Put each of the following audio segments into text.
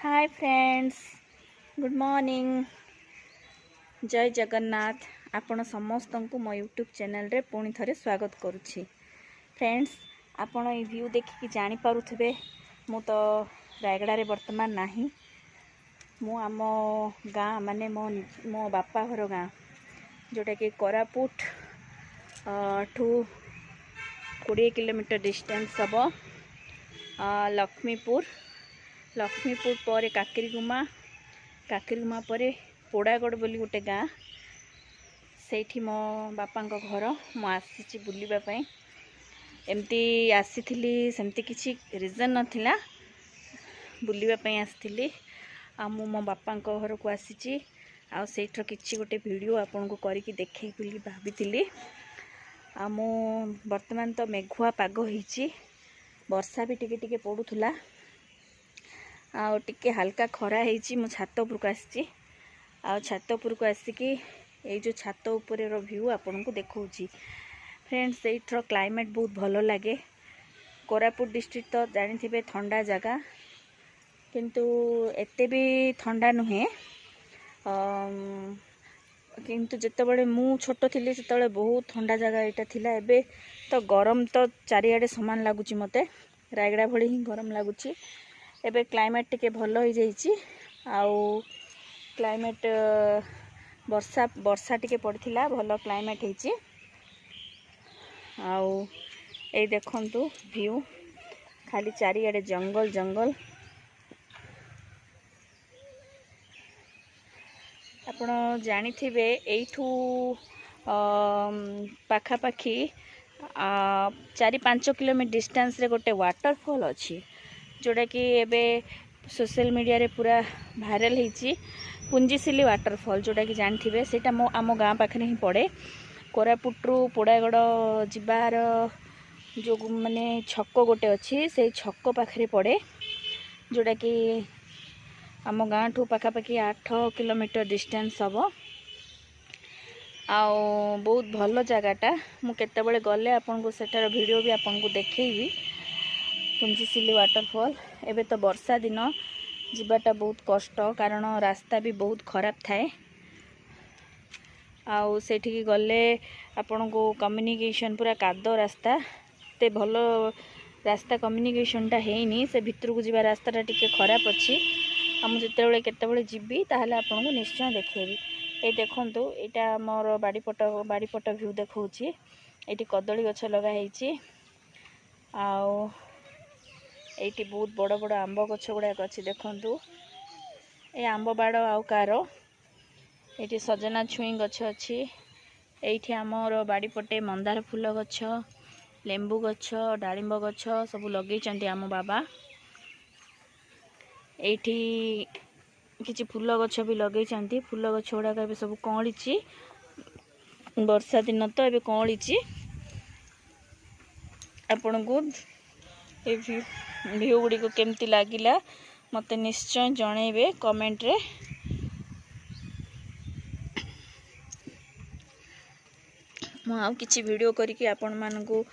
Hi friends, good morning. जय जगन्नाथ। आपण समस्त को मो यूट्यूब चैनल रे पुणी थरे स्वागत करुछि। फ्रेंड्स, आपण ये व्यू देखिकी जानी पारुथिबे मु तो रायगड़ा रे वर्तमान नाही। मु आम गाँ माने मो बापा घर गाँ जोटा कि koraput ठू 20 किलोमीटर डिस्टेंस हम। लक्ष्मीपुर पर काकरीगुमा पर पोड़ागड़ बोली गोटे गाँ से मो बापा घर। मु आसी बुलवाई एमती आसी सेमती किसी रिजन नथिला बुलवाई आसी मो बापा घर को आसी आठर किसी गोटे वीडियो आपन को करके देखे बोली भाभी। मु वर्तमान तो मेघुआ पाग होईची, वर्षा भी टिके टिके पड़ूला आ टिके हल्का खरा होईची। मु छात उपरको आसी छात उपरको आसिकी ये जो छात ऊपर व्यू आपन को देखौची। फ्रेंड्स, एठर क्लाइमेट बहुत भलो लगे। कोरापुट डिस्ट्रिक्ट तो जानी थे ठंडा जगह, किंतु एते भी ठंडा नुहे। किंतु जितेबाला मु छोट थी से बहुत ठंडा जगह यहाँ थिला। एबे तो गरम तो चारिआडे सामान लगुच, मते रायगड़ा भली ही गरम लगुच। एबे क्लाइमेट टिके भल हो जाइए। आउ क्लाइमेट वर्षा वर्षा टिके पड़थिला, भल क्लाइमेट होइची। आउ ए देखंतु व्यू, खाली चारिआडे जंगल जंगल। आपण जानिथिबे एठू पाखापाखी 4-5 किलोमीटर डिस्टेंस रे गोटे वाटरफॉल अच्छी, जोड़ा कि एबे सोशल मीडिया रे पूरा भाइराल होईची। पुंजीसिली वाटरफॉल जोड़ा कि जानिथिबे सेटा मो आम गाँ पाखरे ही पड़े। कोरापुटरू पोड़ागड़ जिबार जो माने छक गोटे अच्छी, से छक पाखरे पड़े, जोड़ा कि आम गाँ ठू पाखापाखि 8 किलोमीटर डिस्टेंस हम। आउ बहुत भल जगहटा। मु केतेबेले गले आपन को सेटार वीडियो भी आपन को देखैबी। पुंजीसिली वाटरफॉल एबे तो वर्षा दिन जीवाटा बहुत कष्ट, कारण रास्ता भी बहुत खराब थाए। आउ सेठी गले आपन को कम्युनिकेशन पूरा कादो रास्ता, ते भलो रास्ता कम्युनिकेशनटा हेनी। से भितर को जीवा रास्ताटा टिके खराब अच्छी। मुझे केतेबेले जीबी ताहले आपन को निश्चय देखेबी। ये देखंतु एटा मोर बाड़ीपट व्यू देखौची। एटी कदली गछ लगा हेची। आउ एटी बहुत बड़ बड़ आंब गछ गुड़ाक अच्छी। देखंतु ए आंब बाड़ आउ कार। एटी सजना छुई गछ अच्छी। एठी आमर बाड़ीपटे मंदार फूल गछ, लेंबू गछ, डालिंब गछ सब लगेइचंती आम बाबा। एठी किछि फूल गछ भी लगेइचंती। फूल गछ गुड़ाक एबे सब कौलीची, वर्षा दिन तो एबे कौलीची। आपन को ए व्यू गुड़ी को केमती लागिला मते निश्चय जणेबे कमेंट रे। मु आउ किछि वीडियो करके आपन मान को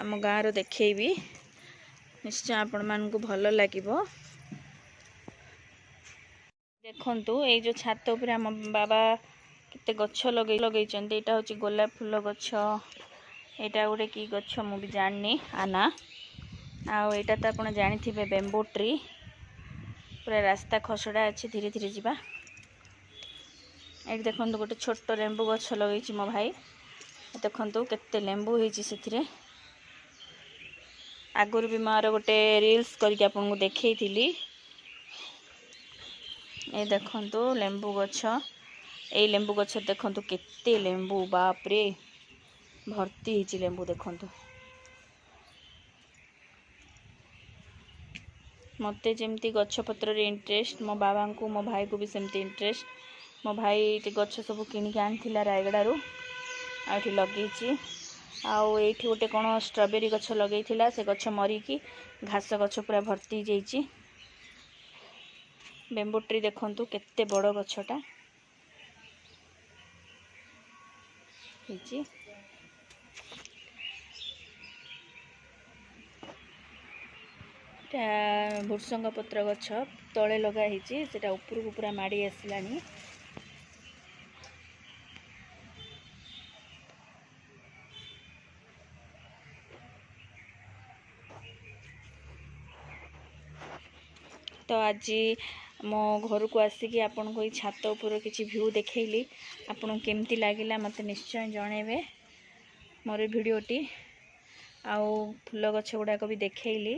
आम गाँ रो देखेबी। निश्चय आपन मान को भलो लागिबो। देखंतु ए जो छात ऊपर आम बाबा केते गछ लगेइचंती। एटा होची गोलाप फूल गछ, एटा गोटे की गछ मु भी जाननी आना। आ एटा तो आपण जानिथिबे बेम्बू ट्री। पूरा रास्ता खसड़ा अच्छी, धीरे धीरे जीवा। ए देखंतु गोटे छोट लेंबू गछ लगेइची मो भाई। देखंतु केते लेंबू हेची सेथिरे। आगुर भी मार गोटे रील्स करके आपन को देखैथिली। ए देखंतु लेंबू गछ, ए लेंबू गछ देखंतु केते लेंबू, बाप रे भर्ती हेची लेंबू। देखंतु मते जेमती गछ पत्र रे इंटरेस्ट, मो बाबा को मो भाई को भी सेमती इंटरेस्ट। मो भाई टे गछ सब किनी के आनथिला रायगड़ा रो, आठी लगेइची। आउ एठी गोटे कोन स्ट्रॉबेरी गछ लगेइथिला, से गछ मरी की घास गछ पूरा भर्ती जाइची। बेम्बू ट्री देखंतु केते बड़ गछटा हेची। भृषंग पत्र गछ तले लगाई सेटा ऊपर को पूरा माड़ी आसलानी। तो आज मो घर को आसिकी आपन को छात उपर किसी व्यू देखैली आपन केमती लागिला मते निश्चय जणेबे। मोर भिडियोटी आउ फूल गछ गुड़ाक भी देखैली,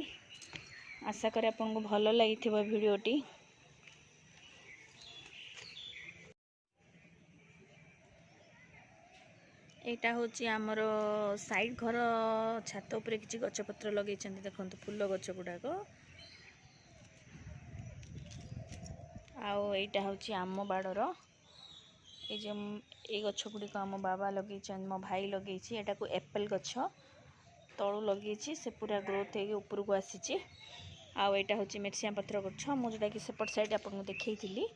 आशा करे आपन को भल लागिथिबो भिडियोटी। एटा होची आमर साइड घर छात उपर किसी गछपत्र लगे देखो फूल गछ गुड़ाक। आउ एटा होची आम बाड़र ए गछ गुड़िक आम बाबा लगे मो भाई लगे एटा को एप्पल गछ तलू लगे से पूरा ग्रोथ हो ऊपर को आसी। आउ एटा होची मिर्सिया पत्र गछ मु जोटा कि सेपट साइड आपन को देखैथिली।